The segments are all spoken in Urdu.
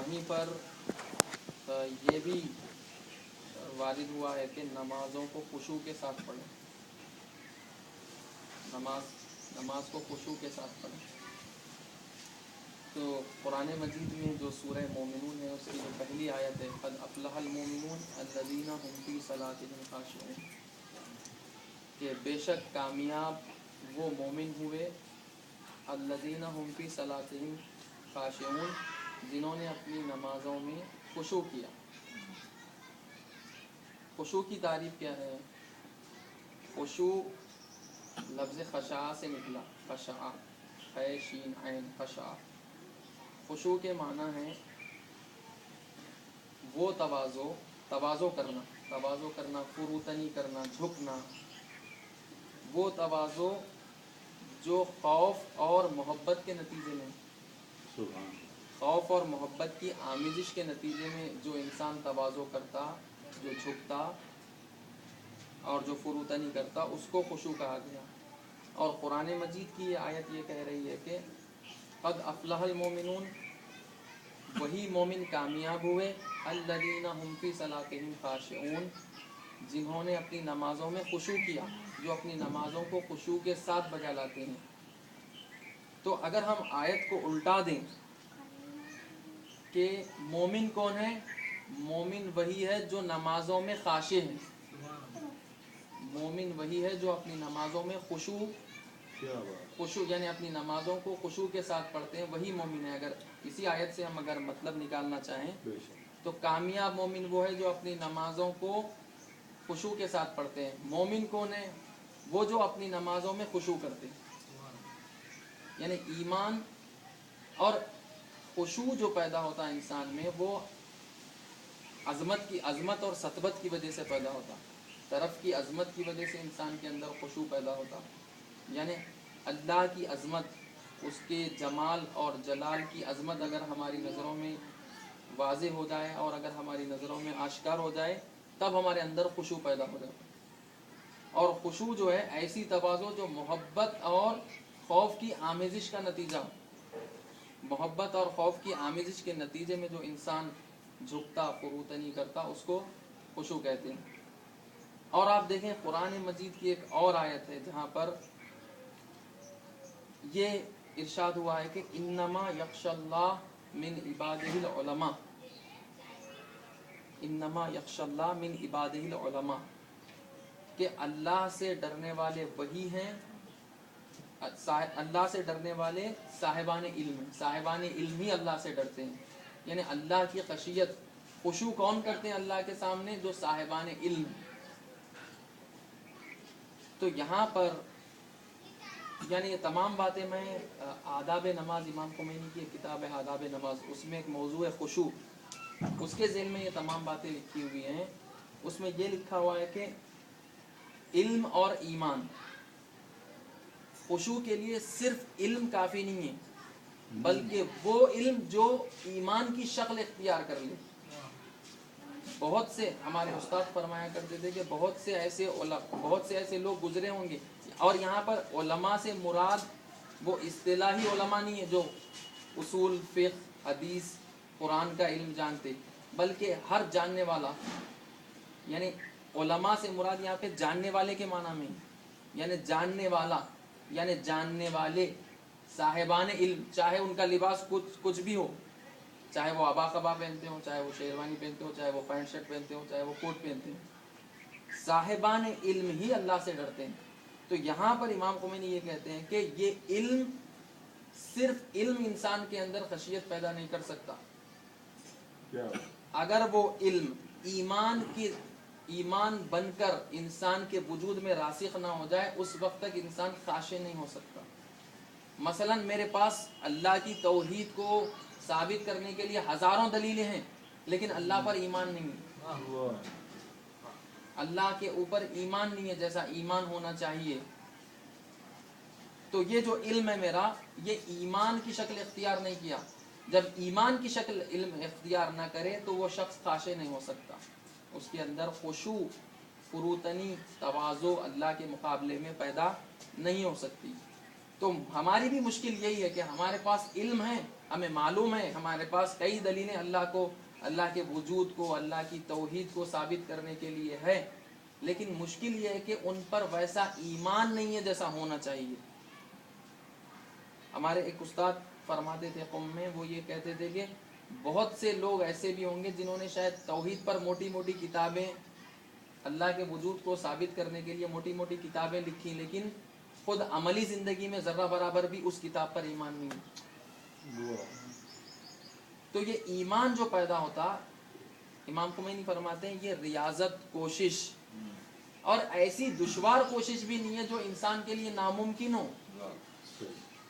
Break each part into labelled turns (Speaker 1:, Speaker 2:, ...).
Speaker 1: وہیں پر یہ بھی وارد ہوا ہے کہ نمازوں کو خشوع کے ساتھ پڑھیں، نماز کو خشوع کے ساتھ پڑھیں۔ تو قرآن مجید میں جو سورہ مومنون ہے اس کی جو پہلی آیت ہے قد افلح المومنون الذین هم فی صلاتهم خاشعون، کہ بے شک کامیاب وہ مومن ہوئے الذین هم فی صلاتهم خاشعون، جنہوں نے اپنی نمازوں میں خشوع کیا۔ خشوع کی تعریف کیا ہے؟ خشوع لفظ خشاع سے نکلا، خشاع، خے شین عین خشاع۔ خشوع کے معنی ہے وہ تواضع کرنا، فروتنی کرنا، جھکنا، وہ تواضع جو خوف اور محبت کے نتیجے میں، خوف اور محبت کی آمیزش کے نتیجے میں جو انسان تواضع کرتا، جو جھکتا اور جو فروتنی کرتا، اس کو خشوع کہا گیا۔ اور قرآن مجید کی یہ آیت یہ کہہ رہی ہے کہ قد افلح المومنون، وہی مومن کامیاب ہوئے الذین هم فی صلاتهم خاشعون، جنہوں نے اپنی نمازوں میں خشوع کیا، جو اپنی نمازوں کو خشوع کے ساتھ بجا لاتے ہیں۔ تو اگر ہم آیت کو الٹا دیں کہ مومن کون ہے؟ مومن وہی ہے جو نمازوں میں خاشع ہے، مومن وہی ہے جو اپنی نمازوں میں خشوع یعنی اپنی نمازوں کو خشوع کے ساتھ پڑھتے ہیں، وہی مومن ہے۔ اگر اسی آیت سے ہم اگر مطلب نکالنا چاہیں تو کامیاب مومن وہ ہے جو اپنی نمازوں کو خشوع کے ساتھ پڑھتے ہیں۔ مومن کون ہے؟ وہ جو اپنی نمازوں میں خشوع کرتے ہیں، یعنی ایمان اور خشوع جو پیدا ہوتا ہے انسان میں، وہ عظمت اور سطوت کی وجہ سے پیدا ہوتا، طرف کی عظمت کی وجہ سے انسان کے اندر خشوع پیدا ہوتا، یعنی اللہ کی عظمت، اس کے جمال اور جلال کی عظمت اگر ہماری نظروں میں واضح ہو جائے اور اگر ہماری نظروں میں آشکار ہو جائے تب ہمارے اندر خشوع پیدا ہو جاتا۔ اور خشوع جو ہے ایسی تواضع جو محبت اور خوف کی آمیزش کا نتیجہ، محبت اور خوف کی آمیزش کے نتیجے میں جو انسان جھکتا، فروتنی کرتا، اس کو خشوع کہتے ہیں۔ اور آپ دیکھیں قرآن مجید کی ایک اور آیت ہے جہاں پر یہ ارشاد ہوا ہے کہ انما یخشی اللہ من عبادہ العلماء، انما یخشی اللہ من عبادہ العلماء، کہ اللہ سے ڈرنے والے وہی ہیں، اللہ سے ڈرنے والے صاحبان علم ہیں، صاحبان علم ہی اللہ سے ڈرتے ہیں۔ یعنی اللہ کی خشیت، خشوع کون کرتے ہیں اللہ کے سامنے؟ جو صاحبان علم۔ تو یہاں پر یعنی یہ تمام باتیں میں آداب نماز، امام خمینی کی ایک کتاب ہے آداب نماز، اس میں ایک موضوع ہے خشوع، اس کے ذیل میں یہ تمام باتیں لکھی ہوئی ہیں۔ اس میں یہ لکھا ہوا ہے کہ علم اور ایمان، خشوع کے لیے صرف علم کافی نہیں ہے، بلکہ وہ علم جو ایمان کی شکل اختیار کر لے۔ بہت سے ہمارے استاد فرمایا کرتے تھے کہ بہت سے ایسے لوگ گزرے ہوں گے، اور یہاں پر علماء سے مراد وہ اصطلاحی علماء نہیں ہے جو اصول، فقہ، حدیث، قرآن کا علم جانتے، بلکہ ہر جاننے والا، یعنی علماء سے مراد یہاں پہ جاننے والے کے معنی میں، یعنی جاننے والا، یعنی جاننے والے صاحبان علم، چاہے ان کا لباس کچھ بھی ہو، چاہے وہ عبا قبا پہنتے ہوں، چاہے وہ شیروانی پہنتے ہوں، چاہے وہ پینٹ شرٹ پہنتے ہوں، چاہے وہ کوٹ پہنتے ہوں، صاحبان علم ہی اللہ سے ڈرتے ہیں۔ تو یہاں پر امام خمینی یہ کہتے ہیں کہ یہ علم، صرف علم انسان کے اندر خشیت پیدا نہیں کر سکتا، اگر وہ علم ایمان بن کر انسان کے وجود میں راسخ نہ ہو جائے اس وقت تک انسان خاشع نہیں ہو سکتا۔ مثلا میرے پاس اللہ کی توحید کو ثابت کرنے کے لیے ہزاروں دلیلیں ہیں، لیکن اللہ پر ایمان نہیں ہے، اللہ کے اوپر ایمان نہیں ہے جیسا ایمان ہونا چاہیے، تو یہ جو علم ہے میرا، یہ ایمان کی شکل اختیار نہیں کیا۔ جب ایمان کی شکل علم اختیار نہ کرے تو وہ شخص خاشع نہیں ہو سکتا، اس کے اندر خشوع، فروتنی، تواضع اللہ کے مقابلے میں پیدا نہیں ہو سکتی۔ تو ہماری بھی مشکل یہی ہے کہ ہمارے پاس علم ہے، ہمیں معلوم ہے، ہمارے پاس کئی دلیلیں اللہ کے وجود کو، اللہ کی توحید کو ثابت کرنے کے لیے ہے، لیکن مشکل یہ ہے کہ ان پر ویسا ایمان نہیں ہے جیسا ہونا چاہیے۔ ہمارے ایک استاد فرماتے تھے قوم میں، وہ یہ کہتے تھے کہ بہت سے لوگ ایسے بھی ہوں گے جنہوں نے شاید توحید پر موٹی موٹی کتابیں، اللہ کے وجود کو ثابت کرنے کے لیے موٹی موٹی کتابیں لکھی، لیکن خود عملی زندگی میں ذرہ برابر بھی اس کتاب پر ایمان نہیں ہے۔ تو یہ ایمان جو پیدا ہوتا، امام خمینی فرماتے ہیں، یہ ریاضت، کوشش، اور ایسی دشوار کوشش بھی نہیں ہے جو انسان کے لیے ناممکن ہو،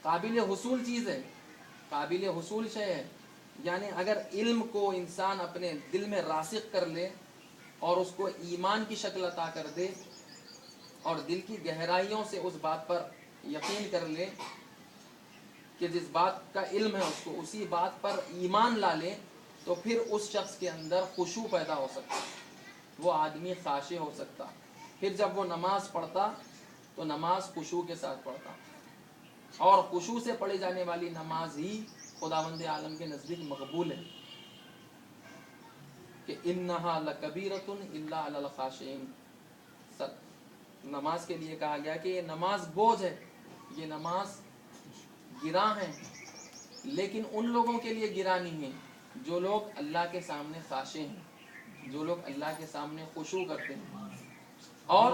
Speaker 1: قابل حصول چیز ہے، قابل حصول شے ہے۔ یعنی اگر علم کو انسان اپنے دل میں راسخ کر لے اور اس کو ایمان کی شکل عطا کر دے اور دل کی گہرائیوں سے اس بات پر یقین کر لے کہ جس بات کا علم ہے اس کو اسی بات پر ایمان لا لے، تو پھر اس شخص کے اندر خشوع پیدا ہو سکتا، وہ آدمی خاشع ہو سکتا۔ پھر جب وہ نماز پڑھتا تو نماز خشوع کے ساتھ پڑھتا، اور خشوع سے پڑھی جانے والی نماز ہی خداوند عالم کے نزدیک مقبول ہے، کہ انہا لکبیرۃ الا علی الخاشعین۔ نماز کے لیے کہا گیا کہ یہ نماز بوجھ ہے، یہ نماز گراں ہے، لیکن ان لوگوں کے لیے گراں نہیں ہے جو لوگ اللہ کے سامنے خاشع ہیں، جو لوگ اللہ کے سامنے خشوع کرتے ہیں۔ اور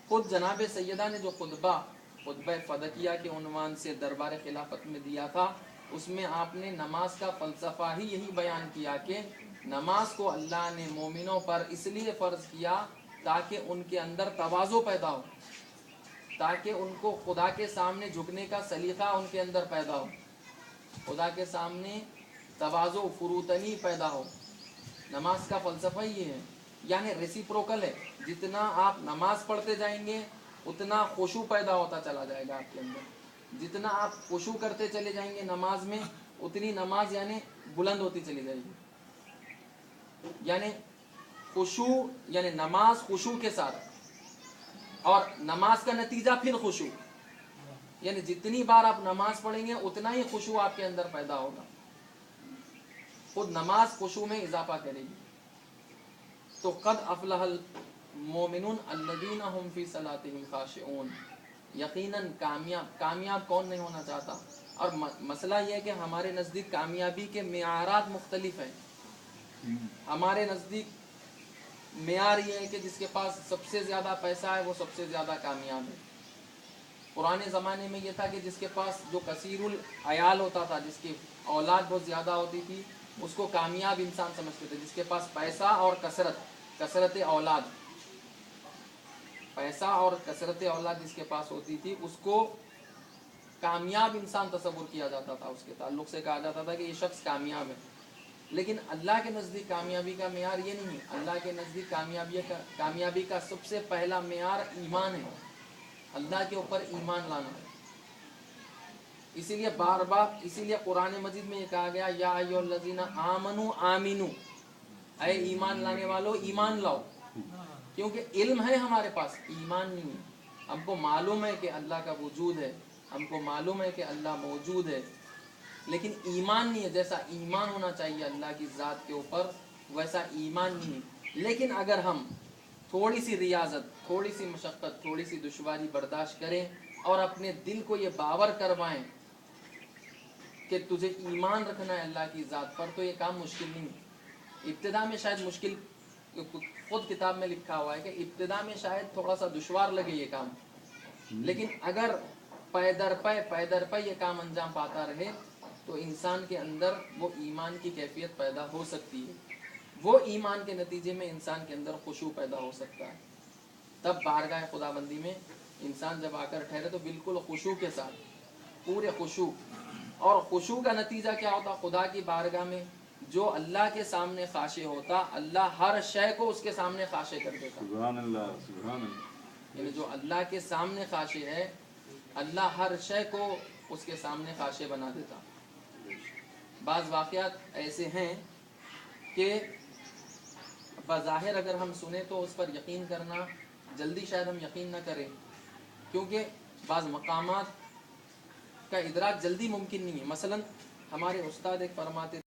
Speaker 1: خود جناب سیدہ نے جو خطبہ فدکیہ کے عنوان سے دربار خلافت میں دیا تھا، اس میں آپ نے نماز کا فلسفہ ہی یہی بیان کیا کہ نماز کو اللہ نے مومنوں پر اس لیے فرض کیا تاکہ ان کے اندر تواضع پیدا ہو، تاکہ ان کو خدا کے سامنے جھکنے کا سلیقہ ان کے اندر پیدا ہو، خدا کے سامنے تواضع، فروتنی پیدا ہو۔ نماز کا فلسفہ یہ ہے، یعنی ریسیپروکل ہے، جتنا آپ نماز پڑھتے جائیں گے اتنا خشوع پیدا ہوتا چلا جائے گا آپ کے اندر، جتنا آپ خشوع کرتے چلے جائیں گے نماز میں، اتنی نماز یعنی بلند ہوتی چلی جائے گی۔ یعنی خشوع، یعنی نماز خشوع کے ساتھ، اور نماز کا نتیجہ پھر خشوع، یعنی جتنی بار آپ نماز پڑھیں گے اتنا ہی خشوع آپ کے اندر پیدا ہوگا، خود نماز خشوع میں اضافہ کرے گی۔ تو قد افلح المؤمنون الذین هم فی صلاتهم خاشعون، یقیناً کامیاب کون نہیں ہونا چاہتا؟ اور مسئلہ یہ ہے کہ ہمارے نزدیک کامیابی کے معیارات مختلف ہیں۔ ہمارے نزدیک معیار یہ ہے کہ جس کے پاس سب سے زیادہ پیسہ ہے وہ سب سے زیادہ کامیاب ہے۔ پرانے زمانے میں یہ تھا کہ جس کے پاس جو کثیر العیال ہوتا تھا، جس کی اولاد بہت زیادہ ہوتی تھی، اس کو کامیاب انسان سمجھتے تھے۔ جس کے پاس پیسہ اور کثرت اولاد، پیسہ اور کثرت اولاد جس کے پاس ہوتی تھی، اس کو کامیاب انسان تصور کیا جاتا تھا، اس کے تعلق سے کہا جاتا تھا کہ یہ شخص کامیاب ہے۔ لیکن اللہ کے نزدیک کامیابی کا معیار یہ نہیں ہے۔ اللہ کے نزدیک کامیابی کا سب سے پہلا معیار ایمان ہے، اللہ کے اوپر ایمان لانا ہے۔ اسی لیے قرآن مجید میں یہ کہا گیا، یا ایھا الذین آمنوا آمنوا، اے ایمان لانے والو ایمان لاؤ، کیونکہ علم ہے ہمارے پاس، ایمان نہیں ہے۔ ہم کو معلوم ہے کہ اللہ کا وجود ہے، ہم کو معلوم ہے کہ اللہ موجود ہے، لیکن ایمان نہیں ہے۔ جیسا ایمان ہونا چاہیے اللہ کی ذات کے اوپر، ویسا ایمان نہیں ہے۔ لیکن اگر ہم تھوڑی سی ریاضت، تھوڑی سی مشقت، تھوڑی سی دشواری برداشت کریں اور اپنے دل کو یہ باور کروائیں کہ تجھے ایمان رکھنا ہے اللہ کی ذات پر، تو یہ کام مشکل نہیں ہے۔ ابتدا میں شاید مشکل، خود کتاب میں لکھا ہوا ہے کہ ابتدا میں شاید تھوڑا سا دشوار لگے یہ کام، لیکن اگر پے در پے یہ کام انجام پاتا رہے تو انسان کے اندر وہ ایمان کی کیفیت پیدا ہو سکتی ہے۔ وہ ایمان کے نتیجے میں انسان کے اندر خشوع پیدا ہو سکتا ہے۔ تب بارگاہ خداوندی میں انسان جب آ کر ٹھہرے تو بالکل خشوع کے ساتھ، پورے خشوع۔ اور خشوع کا نتیجہ کیا ہوتا؟ خدا کی بارگاہ میں جو اللہ کے سامنے خاشع ہوتا، اللہ ہر شے کو اس کے سامنے خاشع کر دیتا۔
Speaker 2: سبحان اللہ، سبحان اللہ۔
Speaker 1: یعنی جو اللہ کے سامنے خاشع ہے، اللہ ہر شے کو اس کے سامنے خاشع بنا دیتا۔ بعض واقعات ایسے ہیں کہ بظاہر اگر ہم سنیں تو اس پر یقین کرنا جلدی شاید ہم یقین نہ کریں، کیونکہ بعض مقامات کا ادراک جلدی ممکن نہیں ہے. مثلا ہمارے استاد ایک فرماتے